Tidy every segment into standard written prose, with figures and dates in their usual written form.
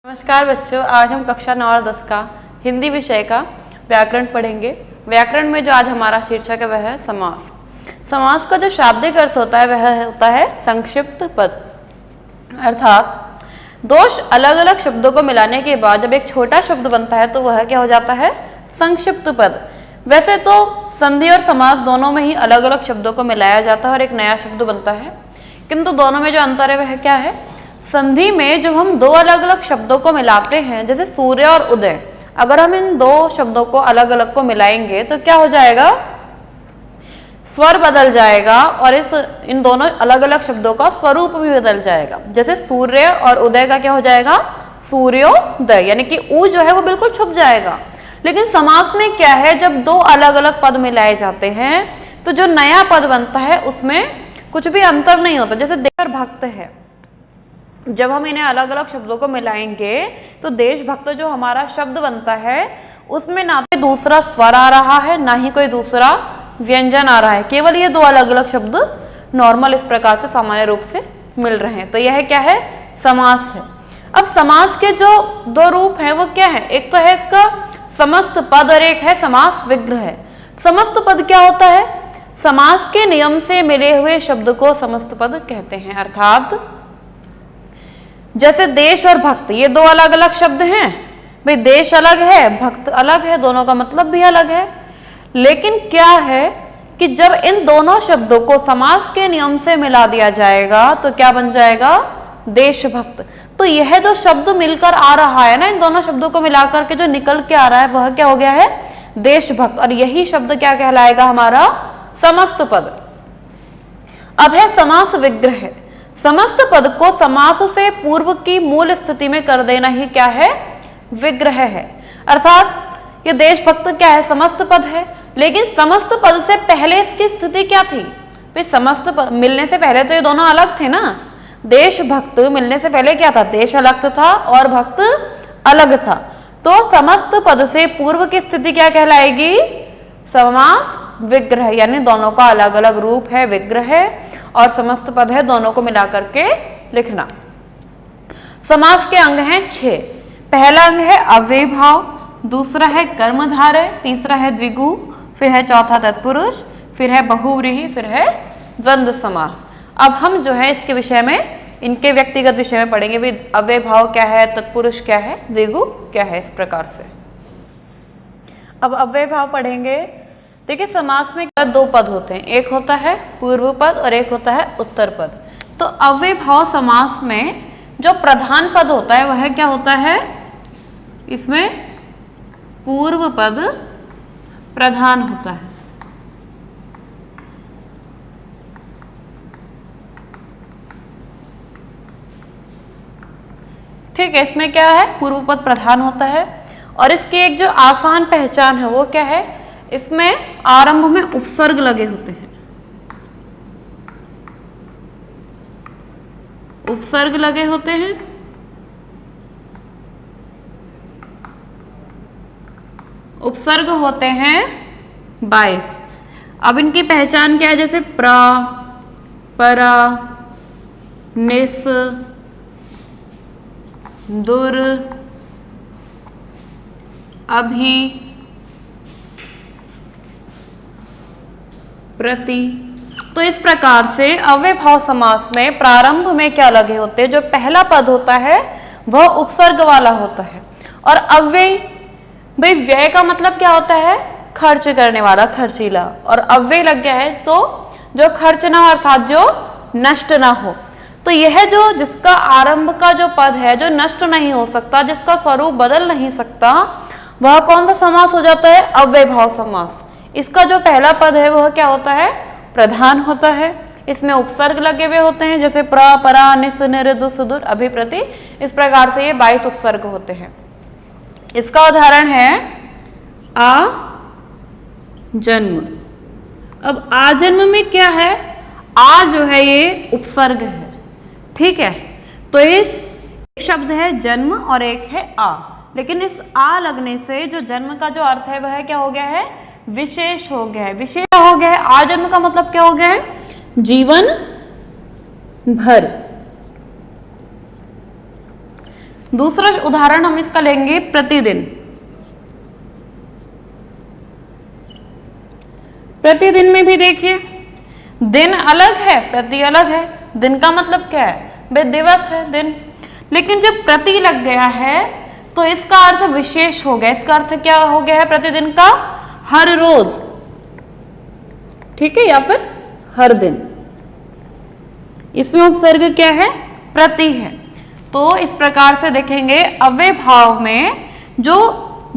नमस्कार बच्चों, आज हम कक्षा 9 और 10 का हिंदी विषय का व्याकरण पढ़ेंगे। व्याकरण में जो आज हमारा शीर्षक है वह है समास। समास का जो शाब्दिक अर्थ होता है वह होता है संक्षिप्त पद, अर्थात दो अलग अलग शब्दों को मिलाने के बाद जब एक छोटा शब्द बनता है तो वह क्या हो जाता है, संक्षिप्त पद। वैसे तो संधि और समास दोनों में ही अलग अलग शब्दों को मिलाया जाता है और एक नया शब्द बनता है, किंतु दोनों में जो अंतर है वह क्या है, संधि में जब हम दो अलग अलग शब्दों को मिलाते हैं, जैसे सूर्य और उदय, अगर हम इन दो शब्दों को अलग अलग को मिलाएंगे तो क्या हो जाएगा, स्वर बदल जाएगा और इन दोनों अलग अलग शब्दों का स्वरूप भी बदल जाएगा। जैसे सूर्य और उदय का क्या हो जाएगा, सूर्योदय, यानी कि ऊ जो है वो बिल्कुल छुप जाएगा। लेकिन समास में क्या है, जब दो अलग अलग पद मिलाए जाते हैं तो जो नया पद बनता है उसमें कुछ भी अंतर नहीं होता। जैसे देशभक्त है, जब हम इन्हें अलग अलग शब्दों को मिलाएंगे तो देशभक्त जो हमारा शब्द बनता है उसमें ना तो दूसरा स्वर आ रहा है ना ही कोई दूसरा व्यंजन आ रहा है, केवल ये दो अलग अलग शब्द नॉर्मल इस प्रकार से सामान्य रूप से मिल रहे हैं। तो यह क्या है, समास है। अब समास के जो दो रूप हैं वो क्या है, एक तो है इसका समस्त पद और एक है समास विग्रह। समस्त पद क्या होता है, समास के नियम से मिले हुए शब्द को समस्त पद कहते हैं। अर्थात जैसे देश और भक्त, ये दो अलग अलग शब्द हैं भाई, देश अलग है भक्त अलग है, दोनों का मतलब भी अलग है। लेकिन क्या है कि जब इन दोनों शब्दों को समास के नियम से मिला दिया जाएगा तो क्या बन जाएगा, देशभक्त। तो यह जो शब्द मिलकर आ रहा है ना, इन दोनों शब्दों को मिलाकर के जो निकल के आ रहा है वह क्या हो गया है, देशभक्त। और यही शब्द क्या कहलाएगा, हमारा समस्त पद। अब है समास विग्रह। समस्त पद को समास से पूर्व की मूल स्थिति में कर देना ही क्या है, विग्रह है। अर्थात ये देशभक्त क्या है, समस्त पद है, लेकिन समस्त पद से पहले इसकी स्थिति क्या थी भाई, समस्त पद मिलने से पहले तो ये दोनों अलग थे ना। देशभक्त मिलने से पहले क्या था, देश अलग था और भक्त अलग था। तो समस्त पद से पूर्व की स्थिति क्या कहलाएगी, समास विग्रह, यानी दोनों का अलग अलग रूप है विग्रह और समस्त पद है, दोनों को मिलाकर के लिखना। समास के अंग हैं 6। पहला अंग है अव्ययी भाव, दूसरा है कर्मधारय, तीसरा है द्विगु, फिर है चौथा तत्पुरुष, फिर है बहुव्रीहि, फिर है द्वंद्व समास। अब हम जो है इसके विषय में, इनके व्यक्तिगत विषय में पढ़ेंगे भी, अव्यय भाव क्या है, तत्पुरुष क्या है, द्विगु क्या है, इस प्रकार से। अब अव्यय भाव पढ़ेंगे। देखिए समास में दो पद होते हैं, एक होता है पूर्व पद और एक होता है उत्तर पद। तो अव्यय भाव समास में जो प्रधान पद होता है वह क्या होता है, इसमें पूर्व पद प्रधान होता है। ठीक है, इसमें क्या है, पूर्व पद प्रधान होता है। और इसकी एक जो आसान पहचान है वो क्या है, इसमें आरंभ में उपसर्ग लगे होते हैं, उपसर्ग लगे होते हैं। उपसर्ग होते हैं 22। अब इनकी पहचान क्या है, जैसे प्र, परा, निस, दुर, अभी, प्रति। तो इस प्रकार से अव्यय भाव समास में प्रारंभ में क्या लगे होते हैं, जो पहला पद होता है वह उपसर्ग वाला होता है। और अव्यय, भाई व्यय का मतलब क्या होता है, खर्च करने वाला, खर्चीला। और अव्यय लग गया है तो जो खर्च ना हो, अर्थात जो नष्ट ना हो। तो यह जो जिसका आरंभ का जो पद है जो नष्ट नहीं हो सकता, जिसका स्वरूप बदल नहीं सकता, वह कौन सा समास हो जाता है, अव्यय भाव समास। इसका जो पहला पद है वह क्या होता है, प्रधान होता है। इसमें उपसर्ग लगे हुए होते हैं, जैसे प्र, परा, निस, निर, दु, सुदुर, अभि, प्रति। इस प्रकार से ये 22 उपसर्ग होते हैं। इसका उदाहरण है आ जन्म। अब आ जन्म में क्या है, आ जो है ये उपसर्ग है, ठीक है। तो इस शब्द है जन्म और एक है आ, लेकिन इस आ लगने से जो जन्म का जो अर्थ है वह क्या हो गया है, विशेष हो गया है। विशेष हो गया है, आजन्म का मतलब क्या हो गया है, जीवन भर। दूसरा उदाहरण हम इसका लेंगे प्रतिदिन। प्रतिदिन में भी देखिए दिन अलग है, प्रति अलग है। दिन का मतलब क्या है भाई, दिवस है दिन। लेकिन जब प्रति लग गया है तो इसका अर्थ विशेष हो गया। इसका अर्थ क्या हो गया है प्रतिदिन का, हर रोज, ठीक है, या फिर हर दिन। इसमें उपसर्ग क्या है, प्रति है। तो इस प्रकार से देखेंगे अव्यय भाव में जो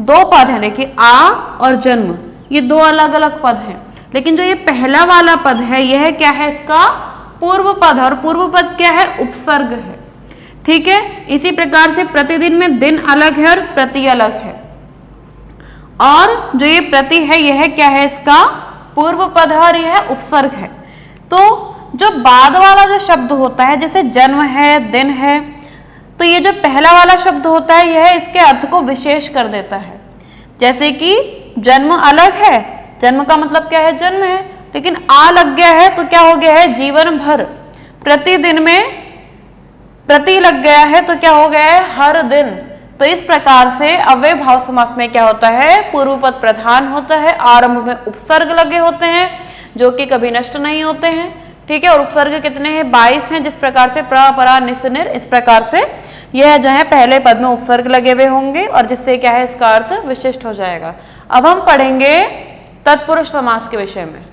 दो पद हैं, देखिए आ और जन्म, ये दो अलग अलग पद हैं। लेकिन जो ये पहला वाला पद है यह क्या है, इसका पूर्व पद है। और पूर्व पद क्या है, उपसर्ग है, ठीक है। इसी प्रकार से प्रतिदिन में दिन अलग है और प्रति अलग है। और जो ये प्रति है यह क्या है, इसका पूर्व पद है और यह उपसर्ग है। तो जो बाद वाला जो शब्द होता है, जैसे जन्म है, दिन है, तो ये जो पहला वाला शब्द होता है यह इसके अर्थ को विशेष कर देता है। जैसे कि जन्म अलग है, जन्म का मतलब क्या है, जन्म है, लेकिन आ लग गया है तो क्या हो गया है, जीवन भर। प्रतिदिन में प्रति लग गया है तो क्या हो गया है, हर दिन। तो इस प्रकार से अव्यय भाव समास में क्या होता है, पूर्व पद प्रधान होता है, आरंभ में उपसर्ग लगे होते हैं जो कि कभी नष्ट नहीं होते हैं, ठीक है। और उपसर्ग कितने हैं, 22 हैं। जिस प्रकार से प्र, परा, निस, निर, इस प्रकार से यह जो है पहले पद में उपसर्ग लगे हुए होंगे और जिससे क्या है, इसका अर्थ विशिष्ट हो जाएगा। अब हम पढ़ेंगे तत्पुरुष समास के विषय में।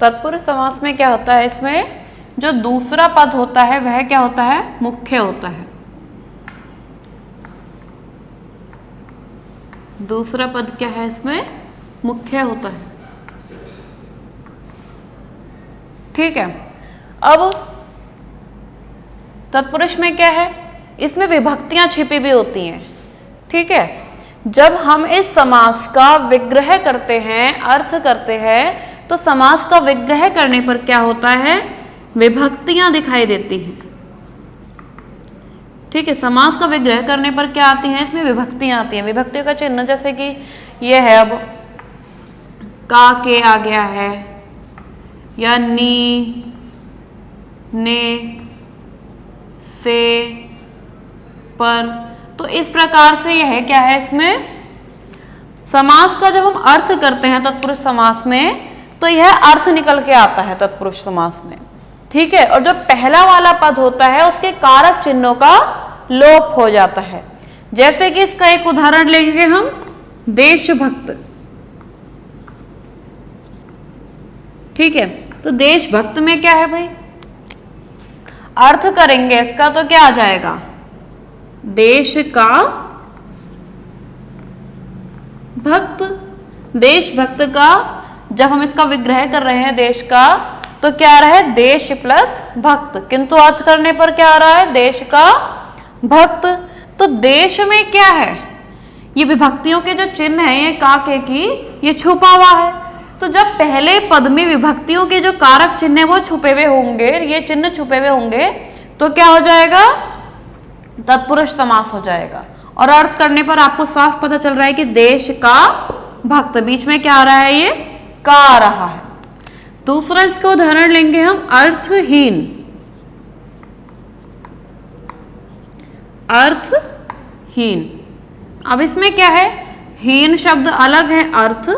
तत्पुरुष समास में क्या होता है, इसमें जो दूसरा पद होता है वह क्या होता है, मुख्य होता है। दूसरा पद क्या है, इसमें मुख्य होता है, ठीक है। अब तत्पुरुष में क्या है, इसमें विभक्तियां छिपी हुई होती हैं, ठीक है। जब हम इस समास का विग्रह करते हैं, अर्थ करते हैं, तो समास का विग्रह करने पर क्या होता है, विभक्तियां दिखाई देती हैं, ठीक है। समास का विग्रह करने पर क्या आती हैं, इसमें विभक्तियां आती हैं। विभक्तियों का चिन्ह जैसे कि यह है, अब का के आ गया है, या नी, ने, से, पर। तो इस प्रकार से यह क्या है, इसमें समास का जब हम अर्थ करते हैं तत्पुरुष समास में तो यह अर्थ निकल के आता है तत्पुरुष समास में, ठीक है। और जो पहला वाला पद होता है उसके कारक चिन्हों का लोप हो जाता है। जैसे कि इसका एक उदाहरण लेंगे हम, देशभक्त, ठीक है। तो देशभक्त में क्या है भाई, अर्थ करेंगे इसका तो क्या आ जाएगा, देश का भक्त। देशभक्त का जब हम इसका विग्रह कर रहे हैं देश का, तो क्या आ रहा है, देश प्लस भक्त, किंतु अर्थ करने पर क्या आ रहा है, देश का भक्त। तो देश में क्या है, ये विभक्तियों के जो चिन्ह है, ये का के की, ये छुपा हुआ है। तो जब पहले पद में विभक्तियों के जो कारक चिन्ह है वो छुपे हुए होंगे, ये चिन्ह छुपे हुए होंगे, तो क्या हो जाएगा, तत्पुरुष समास हो जाएगा। और अर्थ करने पर आपको साफ पता चल रहा है कि देश का भक्त, बीच में क्या आ रहा है, ये का आ रहा है। दूसरा इसका उदाहरण लेंगे हम, अर्थहीन। अर्थहीन, अब इसमें क्या है, हीन शब्द अलग है, अर्थ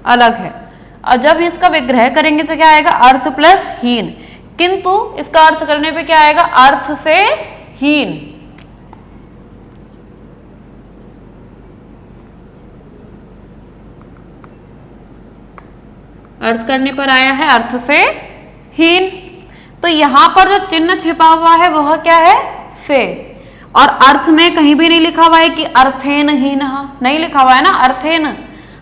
अलग है। और जब इसका विग्रह करेंगे तो क्या आएगा, अर्थ प्लस हीन, किंतु इसका अर्थ करने पे क्या आएगा, अर्थ से हीन। अर्थ करने पर आया है अर्थ से हीन। तो यहां पर जो चिन्ह छिपा हुआ है वह क्या है, से। और अर्थ में कहीं भी नहीं लिखा हुआ है कि अर्थेन हीन, नहीं लिखा हुआ है ना, अर्थेन।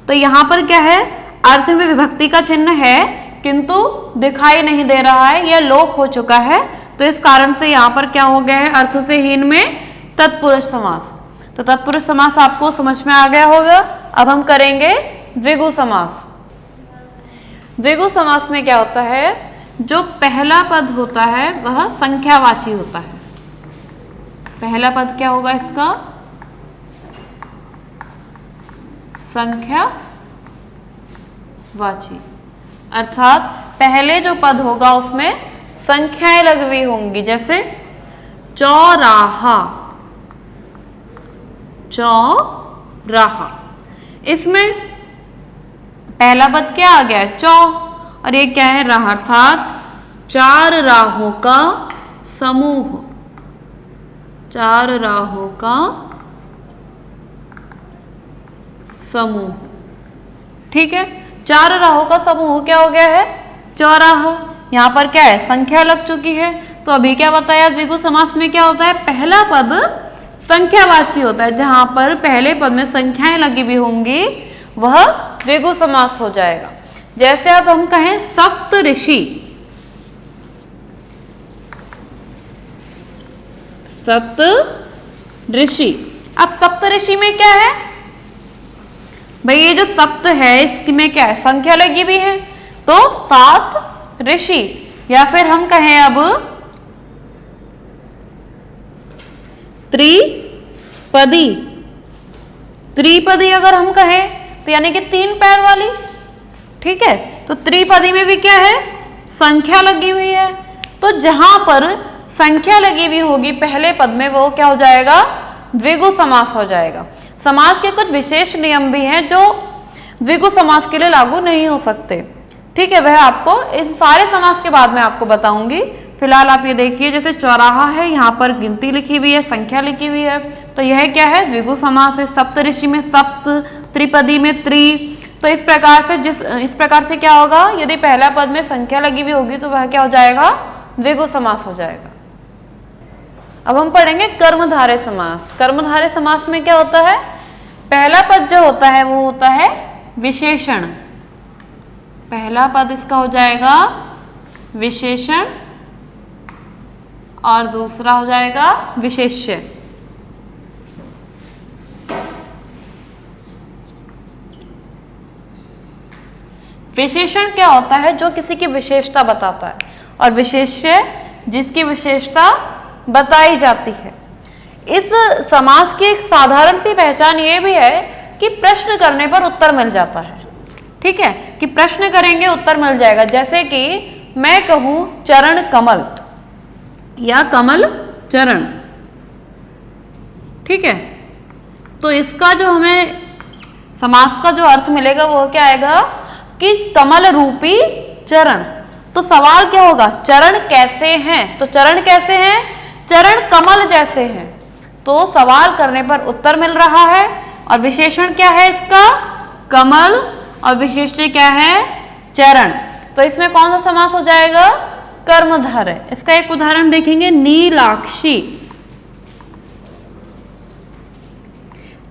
तो यहां पर क्या है, अर्थ में विभक्ति का चिन्ह है किंतु दिखाई नहीं दे रहा है, यह लोप हो चुका है। तो इस कारण से यहां पर क्या हो गया है, अर्थ से हीन में तत्पुरुष समास। तो तत्पुरुष समास आपको समझ में आ गया होगा। अब हम करेंगे द्विगु समास। द्विगु समास में क्या होता है, जो पहला पद होता है वह संख्यावाची होता है। पहला पद क्या होगा इसका, संख्यावाची, अर्थात पहले जो पद होगा उसमें संख्याएं लगी हुई होंगी। जैसे चौराहा, चौराहा। इसमें पहला पद क्या आ गया है? चौ, और ये क्या है? राह, अर्थात चार राहों का समूह। चार राहों का समूह, ठीक है। चार राहों का समूह क्या हो गया है? चौराहा। यहाँ पर क्या है? संख्या लग चुकी है। तो अभी क्या बताया? द्विगु समास में क्या होता है? पहला पद संख्यावाची होता है। जहां पर पहले पद में संख्याएं लगी हुई होंगी वह द्विगु समास हो जाएगा। जैसे अब हम कहें सप्त ऋषि, सप्त ऋषि। अब सप्त ऋषि में क्या है भाई? ये जो सप्त है इसमें क्या है? संख्या लगी हुई है, तो 7 ऋषि। या फिर हम कहें अब त्रिपदी। त्रिपदी अगर हम कहें तो यानी कि 3 पैर वाली, ठीक है। तो त्रिपदी में भी क्या है? संख्या लगी हुई है। तो जहां पर संख्या लगी हुई होगी पहले पद में वो क्या हो जाएगा? द्विगु समास हो जाएगा। समास के कुछ विशेष नियम भी हैं जो द्विगु समास के लिए लागू नहीं हो सकते, ठीक है। वह आपको इन सारे समास के बाद में आपको बताऊंगी। फिलहाल आप ये देखिए, जैसे चौराहा है, यहाँ पर गिनती लिखी हुई है, संख्या लिखी हुई है, तो यह क्या है? द्विगु समास है। सप्तऋषि में सप्त, त्रिपदी में त्रि। तो इस प्रकार से क्या होगा? यदि पहला पद में संख्या लगी हुई होगी तो वह क्या हो जाएगा? द्विगु समास हो जाएगा। अब हम पढ़ेंगे कर्मधारय समास। कर्मधारय समास में क्या होता है? पहला पद जो होता है वो होता है विशेषण। पहला पद इसका हो जाएगा विशेषण और दूसरा हो जाएगा विशेष्य। विशेषण क्या होता है? जो किसी की विशेषता बताता है, और विशेष्य जिसकी विशेषता बताई जाती है। इस समास की एक साधारण सी पहचान ये भी है कि प्रश्न करने पर उत्तर मिल जाता है, ठीक है। कि प्रश्न करेंगे उत्तर मिल जाएगा। जैसे कि मैं कहूं चरण कमल या कमल चरण, ठीक है। तो इसका जो हमें समास का जो अर्थ मिलेगा वो क्या आएगा? कि कमल रूपी चरण। तो सवाल क्या होगा? चरण कैसे हैं? तो चरण कैसे हैं? चरण कमल जैसे हैं। तो सवाल करने पर उत्तर मिल रहा है। और विशेषण क्या है इसका? कमल, और विशेष्य क्या है? चरण। तो इसमें कौन सा समास हो जाएगा? कर्मधारय। इसका एक उदाहरण देखेंगे, नीलाक्षी।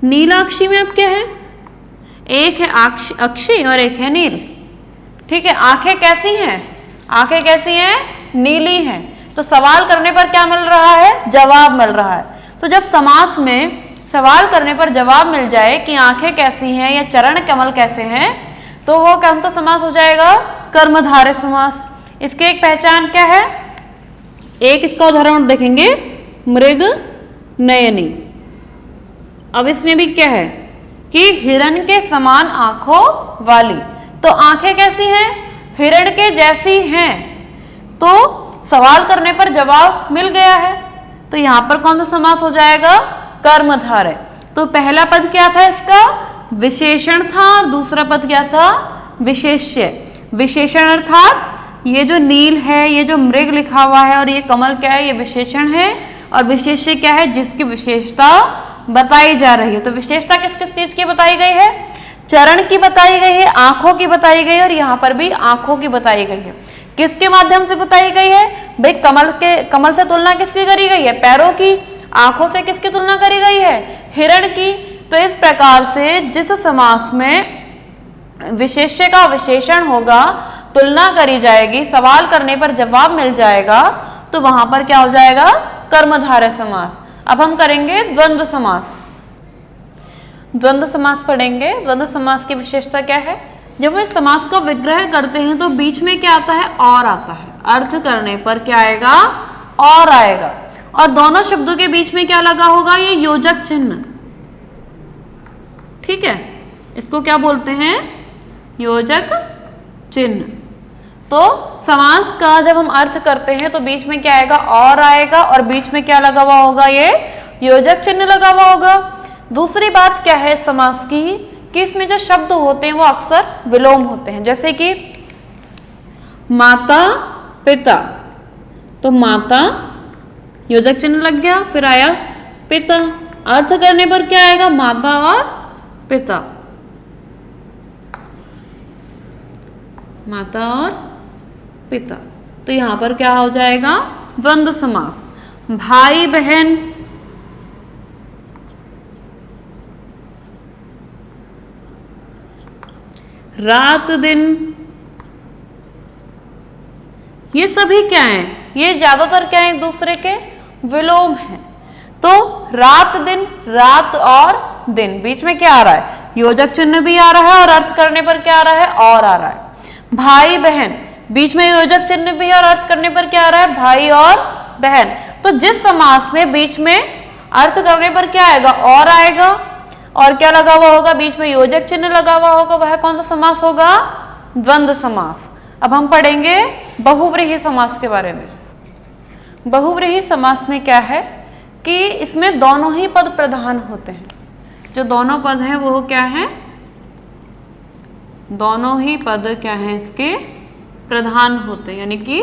नीलाक्षी में अब क्या है? एक है अक्षी और एक है नील, ठीक है। आंखें कैसी हैं? आंखें कैसी हैं? नीली हैं। तो सवाल करने पर क्या मिल रहा है? जवाब मिल रहा है। तो जब समास में सवाल करने पर जवाब मिल जाए कि आंखें कैसी हैं या चरण कमल कैसे हैं, तो वो कौन सा समास हो जाएगा? कर्मधारय समास। इसकी एक पहचान क्या है? एक इसका उदाहरण देखेंगे, मृग नयनी। अब इसमें भी क्या है कि हिरण के समान आंखों वाली। तो आंखें कैसी हैं? हिरण के जैसी हैं। तो सवाल करने पर जवाब मिल गया है। तो यहां पर कौन सा समास हो जाएगा? कर्मधारय। तो पहला पद क्या था इसका? विशेषण था, और दूसरा पद क्या था? विशेष्य। विशेषण अर्थात ये जो नील है, ये जो मृग लिखा हुआ है, और ये कमल क्या है? ये विशेषण है। और विशेष्य क्या है? जिसकी विशेषता बताई जा रही है। तो विशेषता किस किस चीज की बताई गई है? चरण की बताई गई है, आंखों की बताई गई है, और यहाँ पर भी आंखों की बताई गई है। किसके माध्यम से बताई गई है भाई? कमल से तुलना किसकी करी गई है? पैरों की। आंखों से किसकी तुलना करी गई है? हिरण की। तो इस प्रकार से जिस समास में विशेष्य का विशेषण होगा, तुलना करी जाएगी, सवाल करने पर जवाब मिल जाएगा, तो वहां पर क्या हो जाएगा? कर्मधारय समास। अब हम करेंगे द्वंद्व समास। द्वंद्व समास पढ़ेंगे। द्वंद्व समास की विशेषता क्या है? जब हम इस समास को विग्रह करते हैं तो बीच में क्या आता है? और आता है। अर्थ करने पर क्या आएगा? और आएगा। और दोनों शब्दों के बीच में क्या लगा होगा? ये योजक चिन्ह, ठीक है। इसको क्या बोलते हैं? योजक चिन्ह। तो समास का जब हम अर्थ करते हैं तो बीच में क्या आएगा? और आएगा, और बीच में क्या लगा हुआ होगा? ये योजक चिन्ह लगा हुआ होगा। दूसरी बात क्या है समास की कि इसमें जो शब्द होते हैं वो अक्सर विलोम होते हैं, जैसे कि माता पिता, तो माता योजक चिन्ह लग गया, फिर आया पिता, अर्थ करने पर क्या आएगा, माता और पिता, माता और पिता। तो यहां पर क्या हो जाएगा, द्वंद्व समास। भाई बहन, रात दिन, ये सभी क्या हैं, ये ज्यादातर क्या है, एक दूसरे के विलोम हैं। तो रात दिन, रात और दिन, बीच में क्या आ रहा है, योजक चिन्ह भी आ रहा है और अर्थ करने पर क्या आ रहा है, और आ रहा है। भाई बहन, बीच में योजक चिन्ह भी है और अर्थ करने पर क्या आ रहा है, भाई और बहन। तो जिस समास में बीच में अर्थ करने पर क्या आएगा, और आएगा, और क्या लगा हुआ होगा, बीच में योजक चिन्ह लगा हुआ होगा, वह कौन सा समास होगा, द्वंद्व समास। अब हम पढ़ेंगे बहुव्रीहि समास के बारे में। बहुव्रीहि समास में क्या है कि इसमें दोनों ही पद प्रधान होते हैं। जो दोनों पद हैं वो क्या है, दोनों ही पद क्या है, इसके प्रधान होते हैं, यानी कि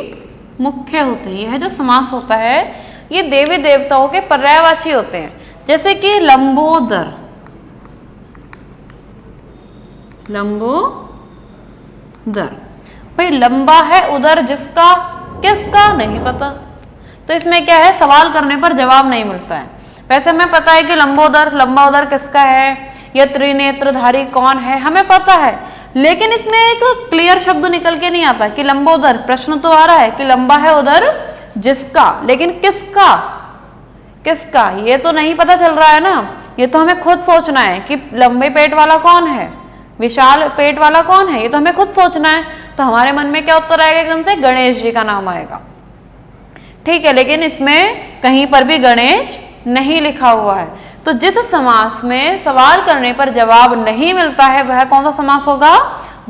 मुख्य होते हैं। यह जो समास होता है ये देवी देवताओं के पर्यायवाची होते हैं, जैसे कि लंबोदर, लंबोदर, भाई लंबा है उदर जिसका, किसका नहीं पता, तो इसमें क्या है, सवाल करने पर जवाब नहीं मिलता है। वैसे हमें पता है कि लंबोदर, लंबा उदर किसका है, यह त्रिनेत्रधारी कौन है, हमें पता है, लेकिन इसमें एक क्लियर शब्द निकल के नहीं आता कि लंबोदर। प्रश्न तो आ रहा है कि लंबा है उदर जिसका, लेकिन किसका, किसका ये तो नहीं पता चल रहा है ना। ये तो हमें खुद सोचना है कि लंबे पेट वाला कौन है, विशाल पेट वाला कौन है, ये तो हमें खुद सोचना है। तो हमारे मन में क्या उत्तर आएगा, एकदम से गणेश जी का नाम आएगा, ठीक है। लेकिन इसमें कहीं पर भी गणेश नहीं लिखा हुआ है। तो जिस समास में सवाल करने पर जवाब नहीं मिलता है वह कौन सा समास होगा,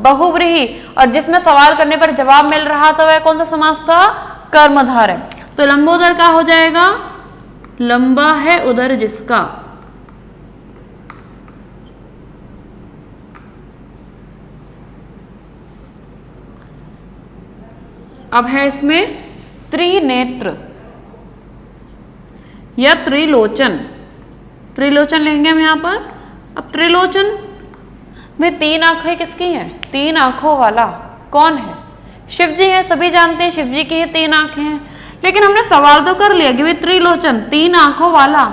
बहुव्रीहि। और जिसमें सवाल करने पर जवाब मिल रहा था वह कौन सा समास था, कर्मधारय। तो लंबोदर का हो जाएगा, लंबा है उदर जिसका, अब है इसमें त्रिनेत्र या त्रिलोचन, त्रिलोचन लेंगे हम यहां पर। अब त्रिलोचन में तीन आंखें किसकी हैं, तीन आंखों वाला कौन है, शिव जी है, सभी जानते हैं शिव जी की तीन आंखें हैं। लेकिन हमने सवाल तो कर लिया कि वे त्रिलोचन, तीन आंखों वाला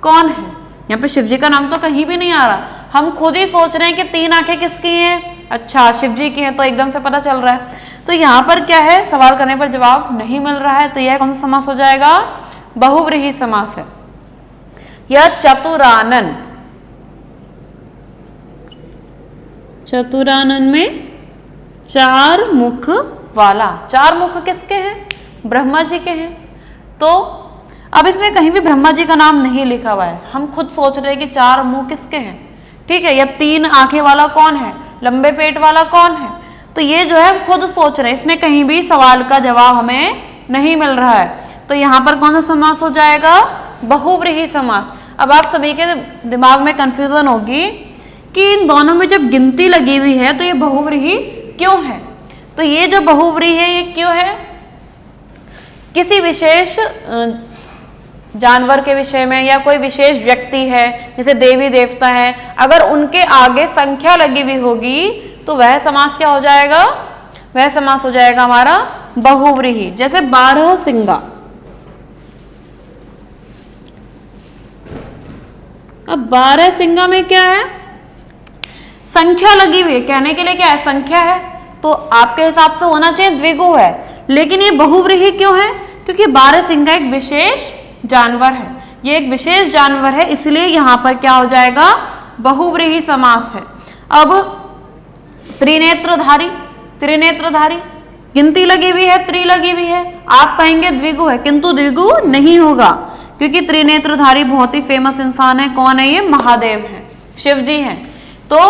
कौन है। यहाँ पे शिव जी का नाम तो कहीं भी नहीं आ रहा, हम खुद ही सोच रहे हैं कि तीन आंखें किसकी हैं, अच्छा शिव जी की हैं, तो एकदम से पता चल रहा है। तो यहाँ पर क्या है, सवाल करने पर जवाब नहीं मिल रहा है, तो यह कौन सा समास हो जाएगा, बहुव्रीहि समास है। यह चतुरानन, चतुरानन में चार मुख वाला, चार मुख किसके हैं, ब्रह्मा जी के हैं। तो अब इसमें कहीं भी ब्रह्मा जी का नाम नहीं लिखा हुआ है, हम खुद सोच रहे हैं कि चार मुंह किसके हैं, ठीक है। या तीन आंखें वाला कौन है, लंबे पेट वाला कौन है, तो ये जो है हम खुद सोच रहे हैं, इसमें कहीं भी सवाल का जवाब हमें नहीं मिल रहा है। तो यहाँ पर कौन सा समास हो जाएगा, बहुव्रीहि समास। अब आप सभी के दिमाग में कंफ्यूजन होगी कि इन दोनों में जब गिनती लगी हुई है तो ये बहुव्रीहि क्यों है। तो ये जो बहुव्रीहि है ये क्यों है, किसी विशेष जानवर के विषय में या कोई विशेष व्यक्ति है, जैसे देवी देवता है, अगर उनके आगे संख्या लगी हुई होगी तो वह समास क्या हो जाएगा, वह समास हो जाएगा हमारा बहुव्रीहि। जैसे 12 सिंगा, अब 12 सिंगा में क्या है, संख्या लगी हुई है, कहने के लिए क्या है, संख्या है, तो आपके हिसाब से होना चाहिए द्विगु है, लेकिन ये बहुव्रीहि क्यों है, क्योंकि 12 सिंगा एक विशेष जानवर है, ये एक विशेष जानवर है, इसलिए यहां पर क्या हो जाएगा, बहुव्रीहि समास है। अब त्रिनेत्रधारी, त्रिनेत्रधारी गिनती लगी हुई है, त्रि लगी हुई है, आप कहेंगे द्विगु है, किंतु द्विगु नहीं होगा, क्योंकि त्रिनेत्रधारी बहुत ही फेमस इंसान है। कौन है ये, महादेव हैं, शिव जी हैं। तो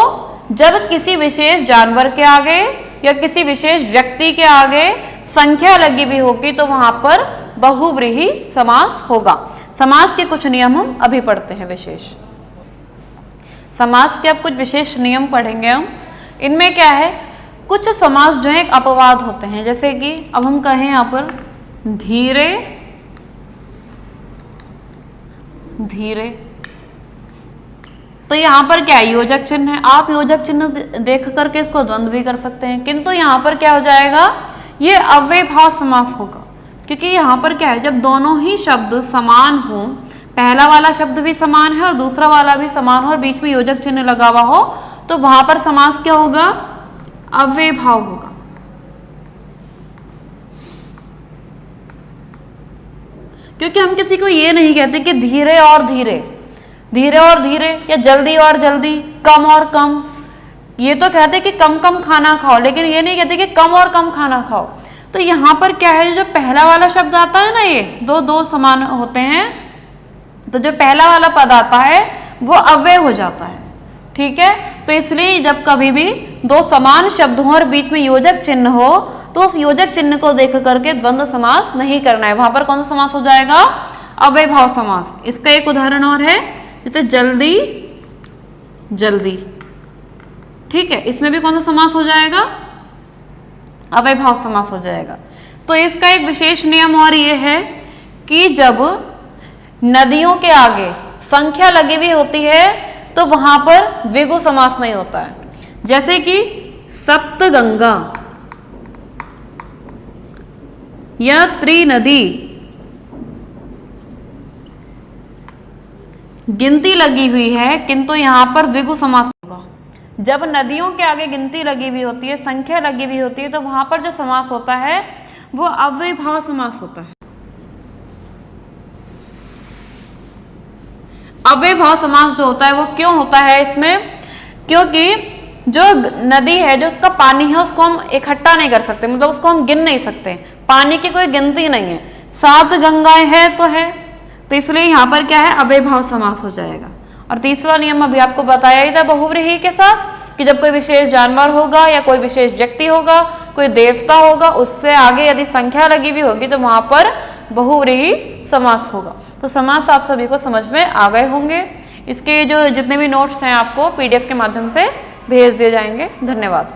जब किसी विशेष जानवर के आगे या किसी विशेष व्यक्ति के आगे संख्या लगी हुई होगी तो वहां पर बहुव्रीहि समास होगा। समास के कुछ नियम हम अभी पढ़ते हैं विशेष। समास के अब कुछ विशेष नियम पढ़ेंगे हम। इनमें क्या है, कुछ समास जो है एक अपवाद होते हैं, जैसे कि अब हम कहें यहाँ पर धीरे धीरे, तो यहाँ पर क्या है, योजक चिन्ह है। आप योजक चिन्ह देख करके इसको द्वंद्व भी कर सकते हैं, किंतु यहाँ पर क्या हो जाएगा, ये अव्ययभाव समास होगा, क्योंकि यहाँ पर क्या है, जब दोनों ही शब्द समान हो, पहला वाला शब्द भी समान है और दूसरा वाला भी समान हो और बीच में योजक चिन्ह लगा हुआ हो, तो वहां पर समास क्या होगा, अव्ययभाव होगा। क्योंकि हम किसी को ये नहीं कहते कि धीरे और धीरे, धीरे और धीरे, या जल्दी और जल्दी, कम और कम। ये तो कहते कि कम कम खाना खाओ, लेकिन ये नहीं कहते कि कम और कम खाना खाओ। तो यहाँ पर क्या है, जो पहला वाला शब्द आता है ना, ये दो समान होते हैं, तो जो पहला वाला पद आता है वो अव्यय हो जाता है। ठीक है, तो इसलिए जब कभी भी दो समान शब्द हो और बीच में योजक चिन्ह हो, तो उस योजक चिन्ह को देख करके द्वंद्व समास नहीं करना है। वहां पर कौन सा समास हो जाएगा, अव्ययभाव समास। इसका एक उदाहरण और है, जैसे जल्दी जल्दी। ठीक है, इसमें भी कौन सा समास हो जाएगा, अव्ययभाव समास हो जाएगा। तो इसका एक विशेष नियम और ये है कि जब नदियों के आगे संख्या लगी हुई होती है तो वहां पर द्विगु समास नहीं होता है। जैसे कि सप्तगंगा या त्रिनदी, गिनती लगी हुई है किंतु यहां पर द्विगु समास होगा। जब नदियों के आगे गिनती लगी हुई होती है, संख्या लगी हुई होती है, तो वहां पर जो समास होता है वो अव्ययभाव समास होता है। अव्ययभाव समास जो होता है वो क्यों होता है इसमें, क्योंकि जो नदी है, जो उसका पानी है, उसको हम इकट्ठा नहीं कर सकते, मतलब उसको हम गिन नहीं सकते, पानी की कोई गिनती नहीं है। 7 गंगाएं हैं तो है, तो इसलिए यहाँ पर क्या है, अव्ययभाव समास हो जाएगा। और तीसरा नियम अभी आपको बताया ही था बहुव्रीहि के साथ, कि जब कोई विशेष जानवर होगा या कोई विशेष व्यक्ति होगा, कोई देवता होगा, उससे आगे यदि संख्या लगी हुई होगी तो वहां पर बहुव्रीहि समास होगा। तो समास आप सभी को समझ में आ गए होंगे। इसके जो जितने भी नोट्स हैं आपको PDF के माध्यम से भेज दिए जाएंगे। धन्यवाद।